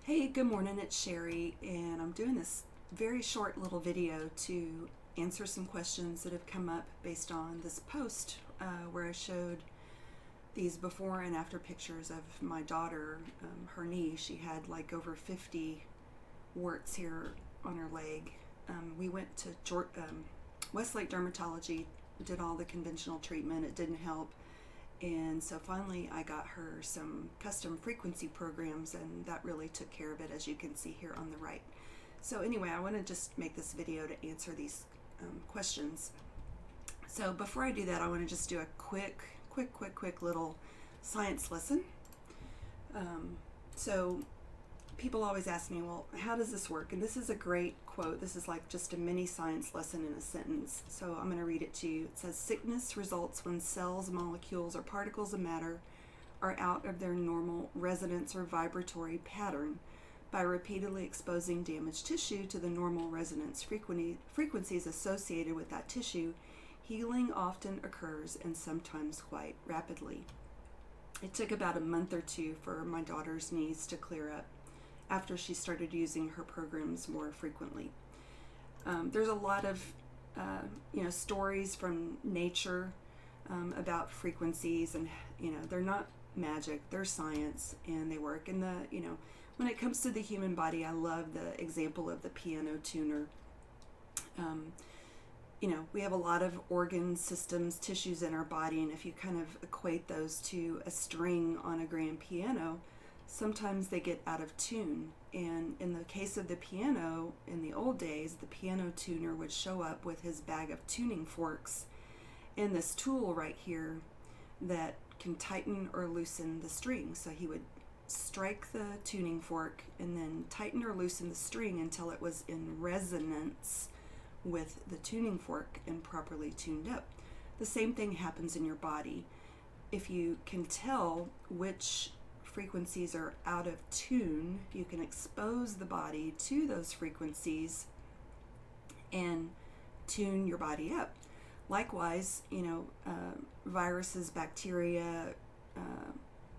Hey, good morning, it's Sherry, and I'm doing this very short little video to answer some questions that have come up based on this post where I showed these before and after pictures of my daughter, her knee. She had like over 50 warts here on her leg. We went to Westlake Dermatology, did all the conventional treatment, it didn't help. And so finally I got her some custom frequency programs, and that really took care of it, as you can see here on the right. So anyway, I want to just make this video to answer these questions. So before I do that, I want to just do a quick little science lesson. So people always ask me, well, how does this work? And this is a great quote. This is like just a mini science lesson in a sentence. So I'm going to read it to you. It says, sickness results when cells, molecules, or particles of matter are out of their normal resonance or vibratory pattern. By repeatedly exposing damaged tissue to the normal resonance frequencies associated with that tissue, healing often occurs, and sometimes quite rapidly. It took about a month or two for my daughter's knees to clear up after she started using her programs more frequently. There's a lot of stories from nature about frequencies, and they're not magic, they're science, and they work. And when it comes to the human body, I love the example of the piano tuner. We have a lot of organ systems, tissues in our body, and if you kind of equate those to a string on a grand piano, sometimes they get out of tune. And in the case of the piano, in the old days, the piano tuner would show up with his bag of tuning forks and this tool right here that can tighten or loosen the string. So he would strike the tuning fork and then tighten or loosen the string until it was in resonance with the tuning fork and properly tuned up. The same thing happens in your body. If you can tell which frequencies are out of tune, you can expose the body to those frequencies and tune your body up. Likewise, viruses, bacteria,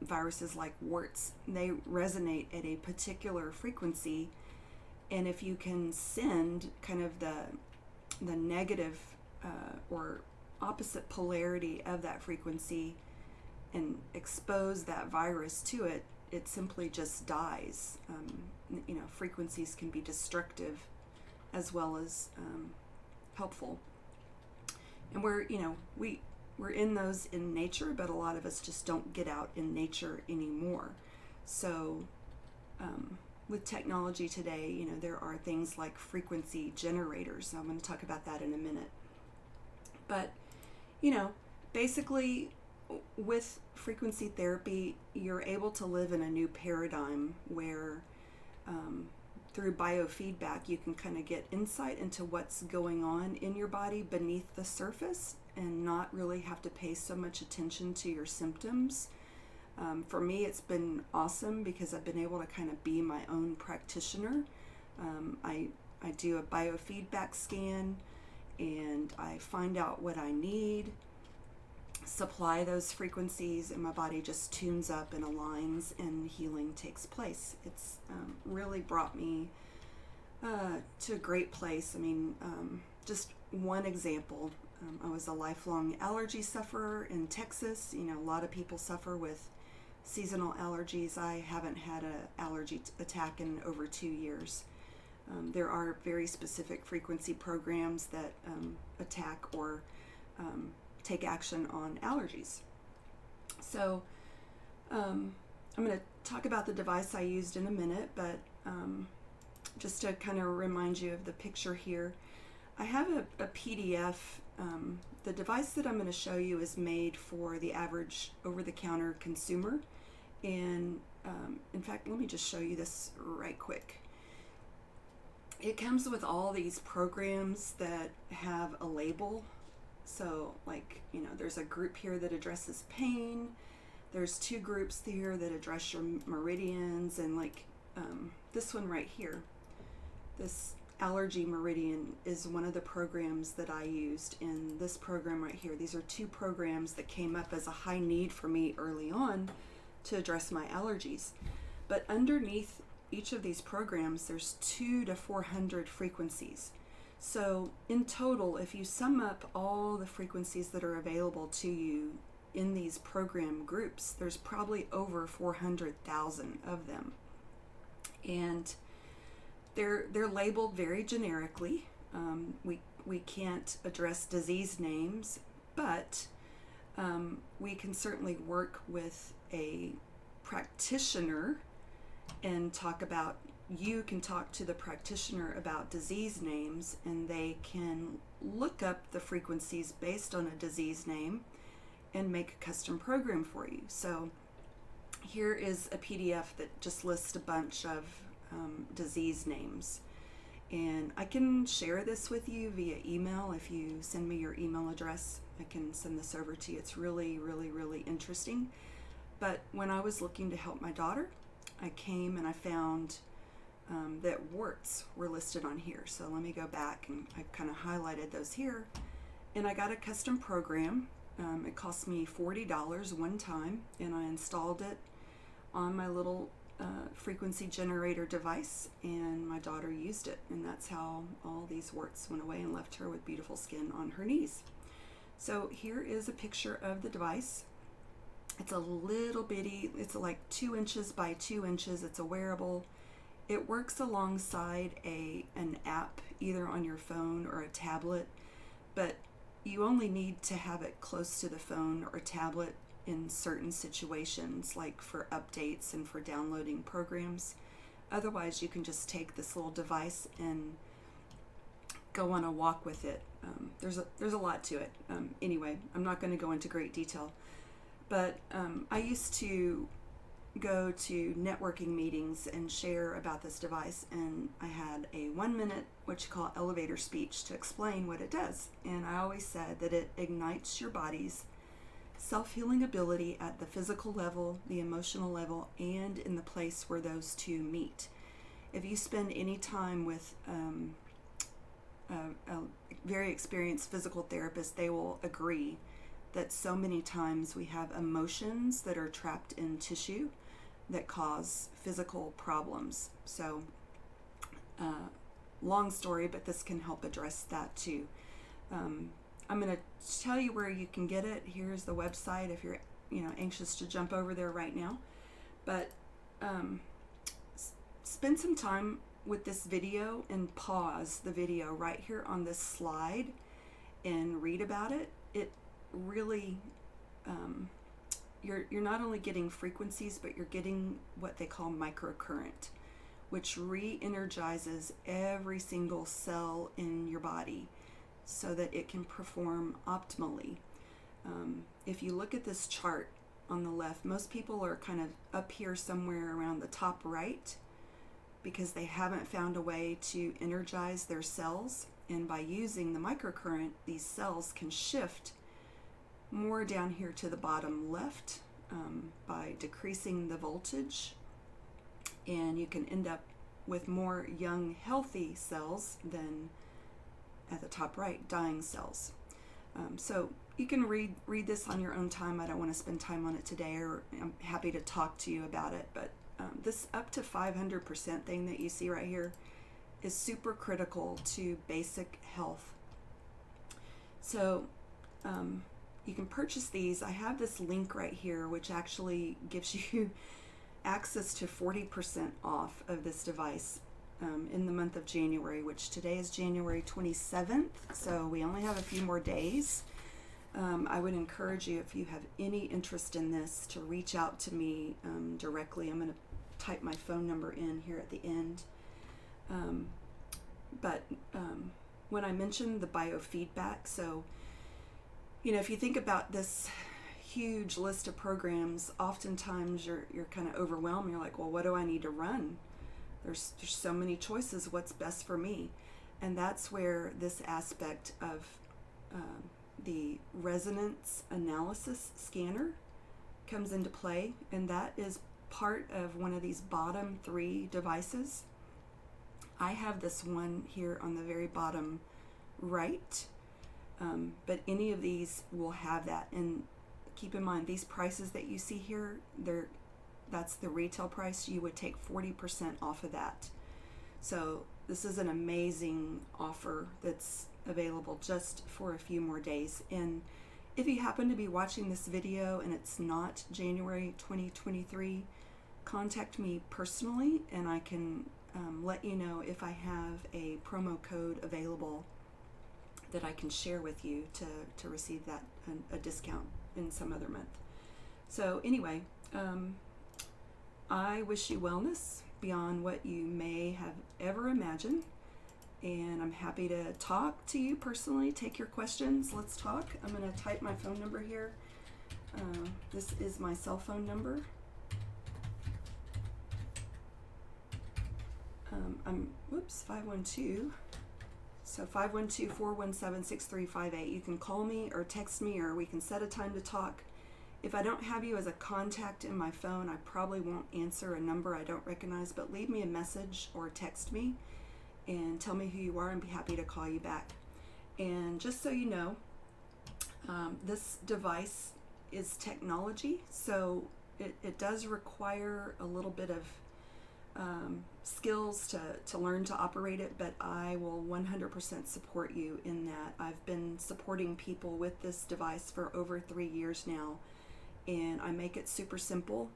viruses like warts, they resonate at a particular frequency, and if you can send kind of the negative or opposite polarity of that frequency and expose that virus to it, it simply just dies. Frequencies can be destructive as well as helpful. And we're in those in nature, but a lot of us just don't get out in nature anymore. So with technology today, there are things like frequency generators. I'm going to talk about that in a minute. But, basically, with frequency therapy, you're able to live in a new paradigm where through biofeedback, you can kind of get insight into what's going on in your body beneath the surface and not really have to pay so much attention to your symptoms. For me, it's been awesome because I've been able to kind of be my own practitioner. I do a biofeedback scan and I find out what I need, supply those frequencies, and my body just tunes up and aligns and healing takes place. It's really brought me to a great place. Just one example, I was a lifelong allergy sufferer in Texas. A lot of people suffer with seasonal allergies. I haven't had an allergy attack in over 2 years. There are very specific frequency programs that attack or take action on allergies. So I'm going to talk about the device I used in a minute, but just to kind of remind you of the picture here, I have a PDF. The device that I'm going to show you is made for the average over-the-counter consumer. And in fact, let me just show you this right quick. It comes with all these programs that have a label. So there's a group here that addresses pain. There's 2 groups here that address your meridians, and this one right here, this allergy meridian, is one of the programs that I used in this program right here. These are 2 programs that came up as a high need for me early on to address my allergies. But underneath each of these programs, there's 200 to 400 frequencies. So in total, if you sum up all the frequencies that are available to you in these program groups, there's probably over 400,000 of them. And they're labeled very generically. We can't address disease names, but we can certainly work with a practitioner and you can talk to the practitioner about disease names, and they can look up the frequencies based on a disease name and make a custom program for you. So here is a PDF that just lists a bunch of disease names. And I can share this with you via email. If you send me your email address, I can send this over to you. It's really, really, really interesting. But when I was looking to help my daughter, I came and I found that warts were listed on here. So let me go back, and I've kind of highlighted those here. And I got a custom program. It cost me $40 one time, and I installed it on my little frequency generator device, and my daughter used it, and that's how all these warts went away and left her with beautiful skin on her knees. So here is a picture of the device. It's a little bitty, it's like 2 inches by 2 inches. It's a wearable. It works alongside an app, either on your phone or a tablet, but you only need to have it close to the phone or tablet in certain situations, like for updates and for downloading programs. Otherwise, you can just take this little device and go on a walk with it. There's a lot to it. Anyway, I'm not going to go into great detail, but I used to go to networking meetings and share about this device, and I had a 1-minute, what you call elevator speech, to explain what it does. And I always said that it ignites your body's self-healing ability at the physical level, the emotional level, and in the place where those two meet. If you spend any time with a very experienced physical therapist, they will agree that so many times we have emotions that are trapped in tissue that cause physical problems. So long story, but this can help address that too. I'm going to tell you where you can get it. Here's the website if you're anxious to jump over there right now. But spend some time with this video and pause the video right here on this slide and read about it. It really, you're not only getting frequencies, but you're getting what they call microcurrent, which re-energizes every single cell in your body so that it can perform optimally. If you look at this chart on the left, most people are kind of up here somewhere around the top right because they haven't found a way to energize their cells. And by using the microcurrent, these cells can shift more down here to the bottom left by decreasing the voltage, and you can end up with more young healthy cells than at the top right, dying cells. So you can read this on your own time. I don't want to spend time on it today, or I'm happy to talk to you about it, but this up to 500% thing that you see right here is super critical to basic health. So you can purchase these. I have this link right here which actually gives you access to 40% off of this device in the month of January, which today is January 27th, so we only have a few more days. I would encourage you, if you have any interest in this, to reach out to me directly. I'm going to type my phone number in here at the end. But when I mentioned the biofeedback, so if you think about this huge list of programs, oftentimes you're kind of overwhelmed. You're like, well, what do I need to run? There's so many choices. What's best for me? And that's where this aspect of the resonance analysis scanner comes into play, and that is part of one of these bottom 3 devices. I have this one here on the very bottom right, but any of these will have that. And keep in mind, these prices that you see here, they're that's the retail price, you would take 40% off of that. So this is an amazing offer that's available just for a few more days. And if you happen to be watching this video and it's not January 2023, contact me personally and I can let you know if I have a promo code available that I can share with you to receive that a discount in some other month. So anyway, I wish you wellness beyond what you may have ever imagined, and I'm happy to talk to you personally, take your questions, let's talk. I'm going to type my phone number here. This is my cell phone number. I'm 512. So 512-417-6358. You can call me or text me, or we can set a time to talk. If I don't have you as a contact in my phone, I probably won't answer a number I don't recognize, but leave me a message or text me and tell me who you are and be happy to call you back. And just so you know, this device is technology, so it does require a little bit of skills to learn to operate it, but I will 100% support you in that. I've been supporting people with this device for over 3 years now, and I make it super simple,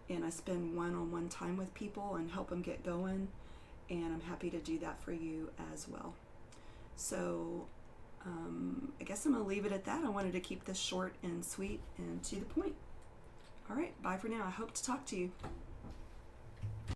and I spend one-on-one time with people and help them get going, and I'm happy to do that for you as well. So I guess I'm going to leave it at that. I wanted to keep this short and sweet and to the point. All right, bye for now. I hope to talk to you.